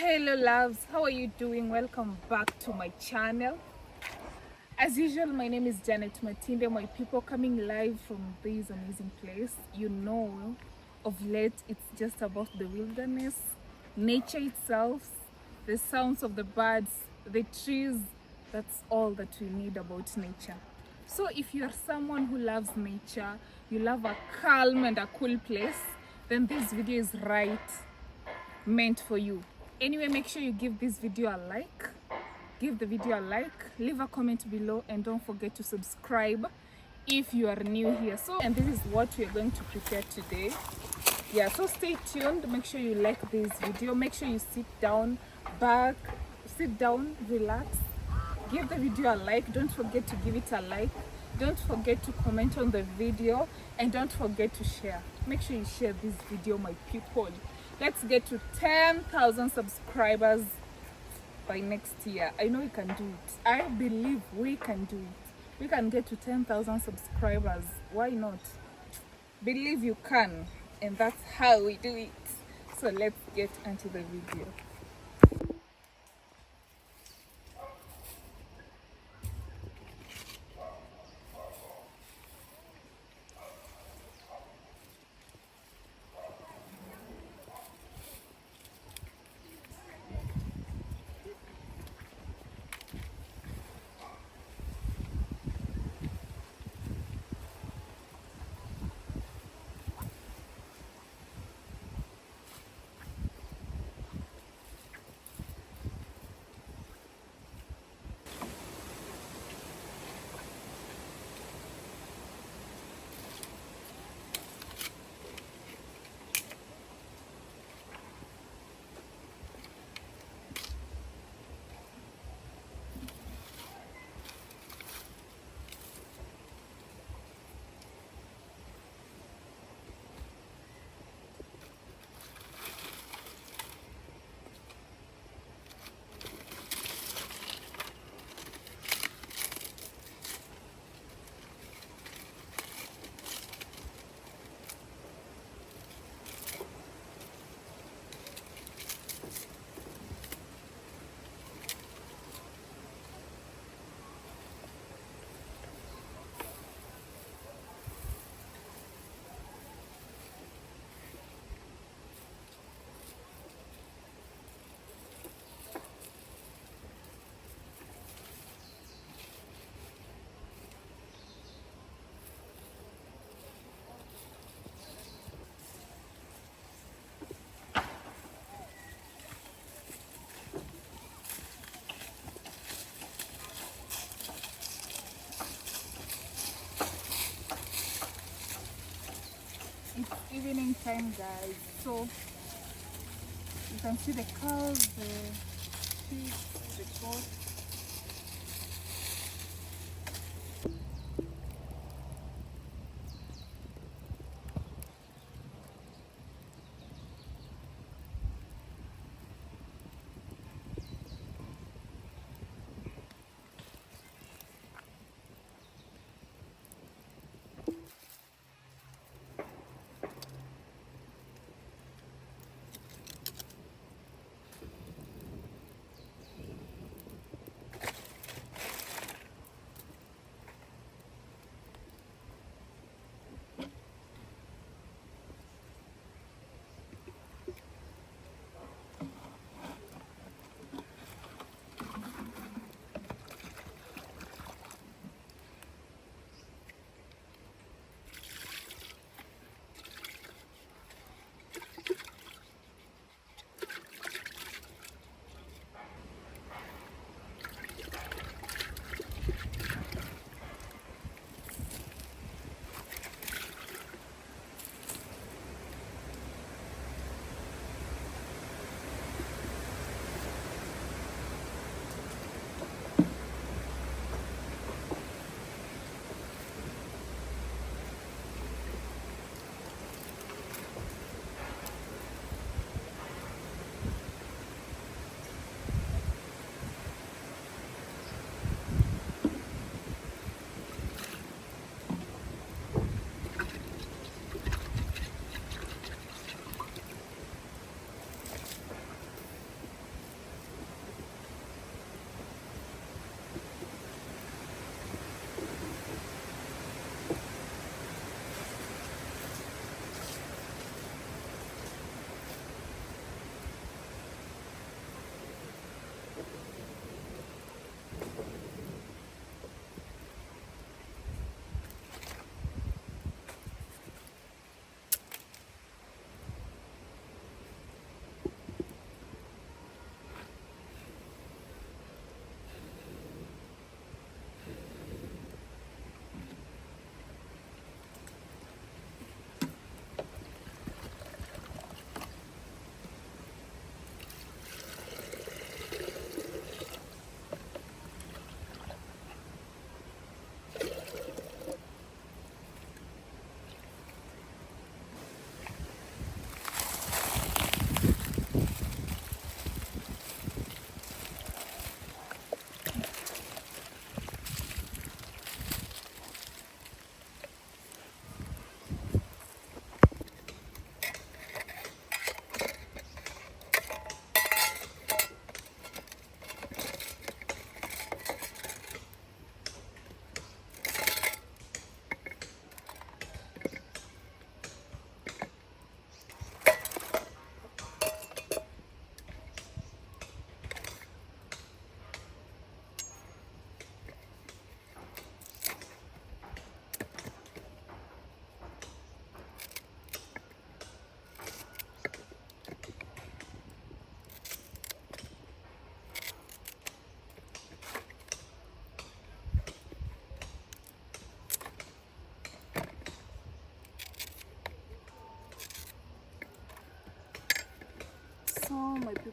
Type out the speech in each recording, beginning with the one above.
Hello loves, how are you doing? Welcome back to my channel. As usual, my name is Janet Matinde, my people, coming live from this amazing place. You know, of late it's just about the wilderness, nature itself, the sounds of the birds, the trees. That's all that we need about nature. So if you're someone who loves nature, you love a calm and a cool place, then this video is meant for you. Anyway, make sure you give this video a like, leave a comment below, and don't forget to subscribe if you are new here. And this is what we're going to prepare today. Yeah, so stay tuned. Make sure you like this video. Make sure you sit down, relax, give the video a like. Don't forget to give it a like. Don't forget to comment on the video, and don't forget to share. Make sure you share this video, my people. Let's get to 10,000 subscribers by next year. I know we can do it. I believe we can do it. We can get to 10,000 subscribers. Why not? Believe you can. And that's how we do it. So let's get into the video. It's evening time, guys, so you can see the cows, the sheep, the goats.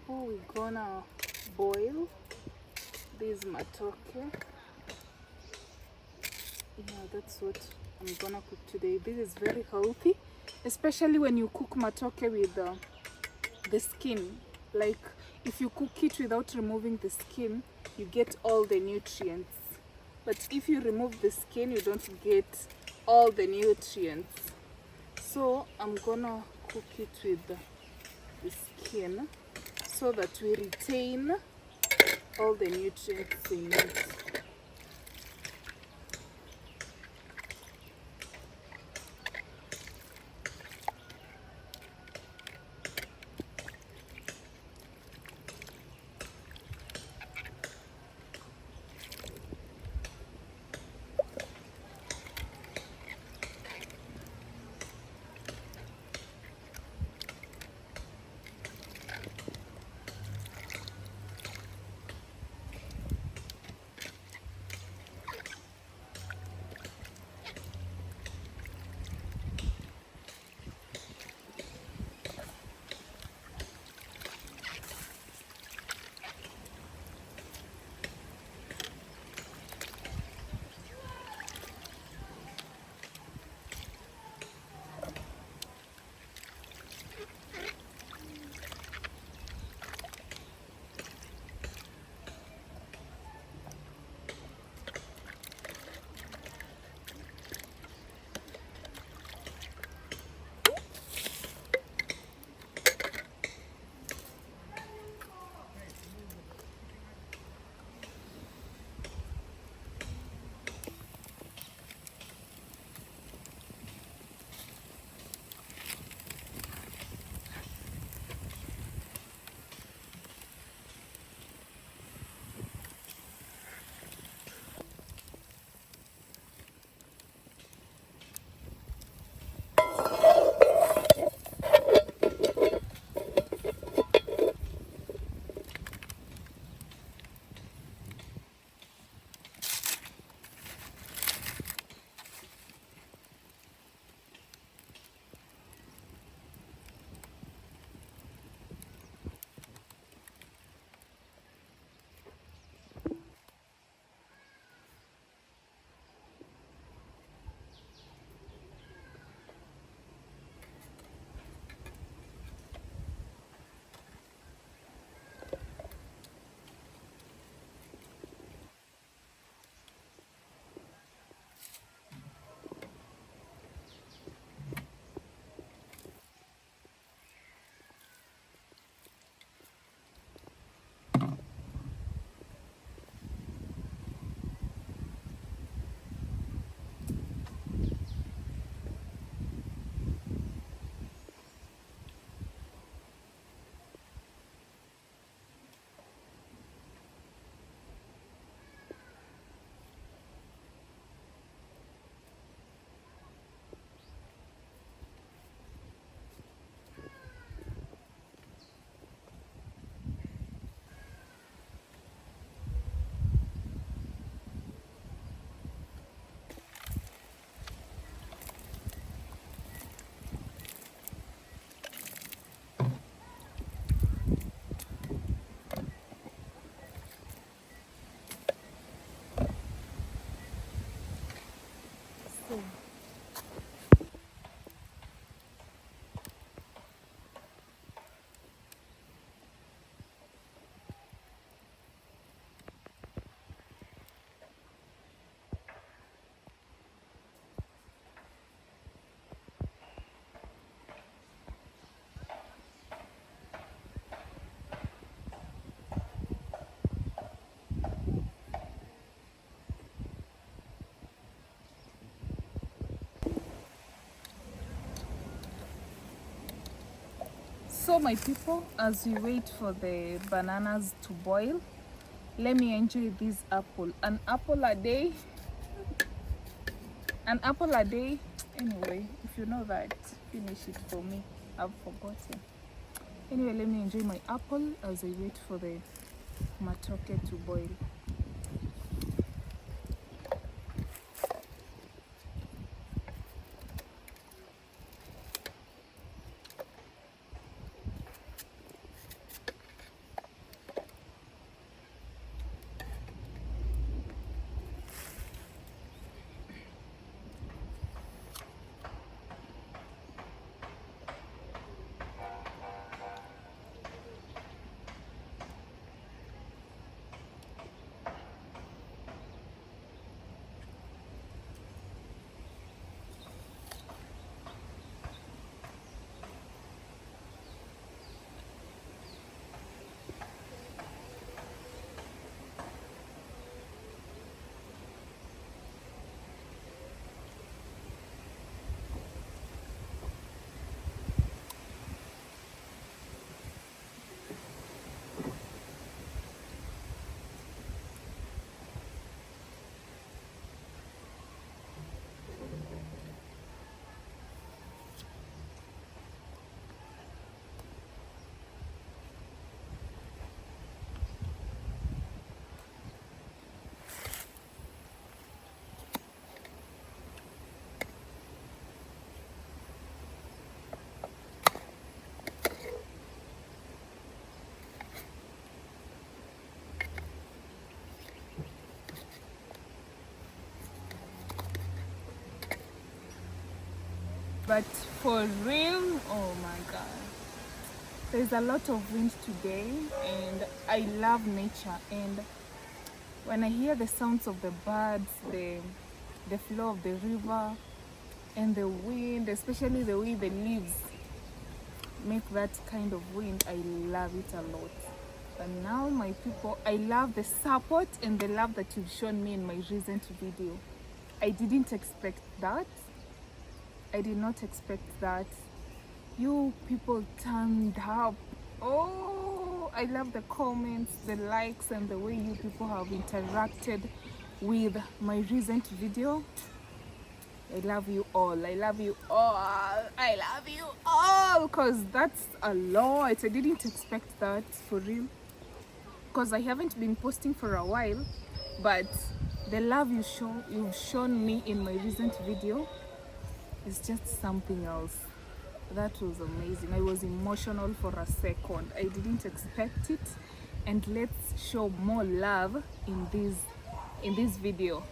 people, we're gonna boil this matoke. Yeah, that's what I'm gonna cook today. This is very healthy, especially when you cook matoke with the skin. Like if you cook it without removing the skin, you get all the nutrients. But if you remove the skin, you don't get all the nutrients. So I'm gonna cook it with the skin so that we retain all the nutrients in it. So my people, as we wait for the bananas to boil, let me enjoy this apple. An apple a day. An apple a day. Anyway, if you know that, finish it for me. I've forgotten. Anyway, let me enjoy my apple as I wait for the matoke to boil. But for real, oh my god, there's a lot of wind today, and I love nature. And when I hear the sounds of the birds, the flow of the river, and the wind, especially the way the leaves make that kind of wind, I love it a lot. And now, my people, I love the support and the love that you've shown me in my recent video. I didn't expect that. I did not expect that. You people turned up. Oh, I love the comments, the likes, and the way you people have interacted with my recent video. I love you all. I love you all. I love you all, because that's a lot. I didn't expect that, for real, because I haven't been posting for a while, but the love you've shown me in my recent video is just something else. That was amazing. I was emotional for a second. I didn't expect it. And let's show more love in this video.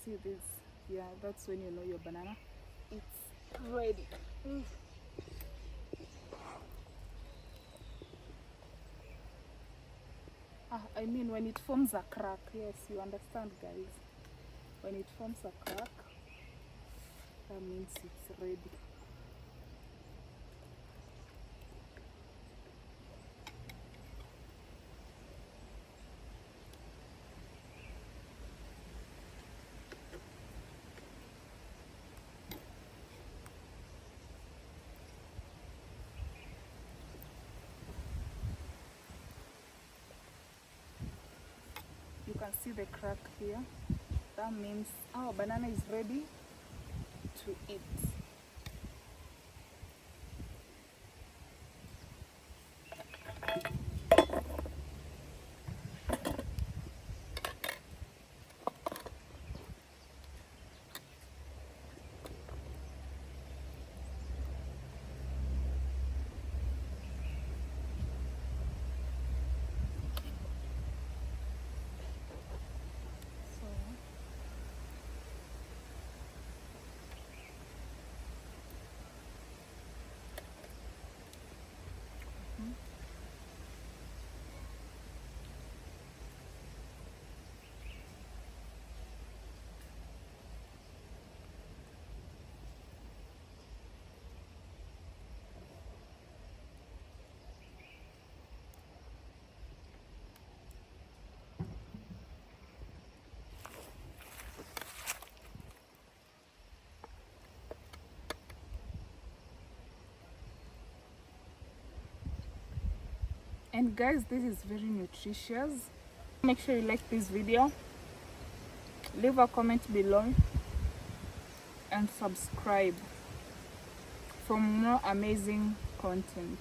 See this? Yeah, that's when you know your banana it's ready. I mean, when it forms a crack. Yes, you understand, guys. When it forms a crack, that means it's ready. You can see the crack here. That means our banana is ready to eat. And guys, this is very nutritious. Make sure you like this video, leave a comment below, and subscribe for more amazing content.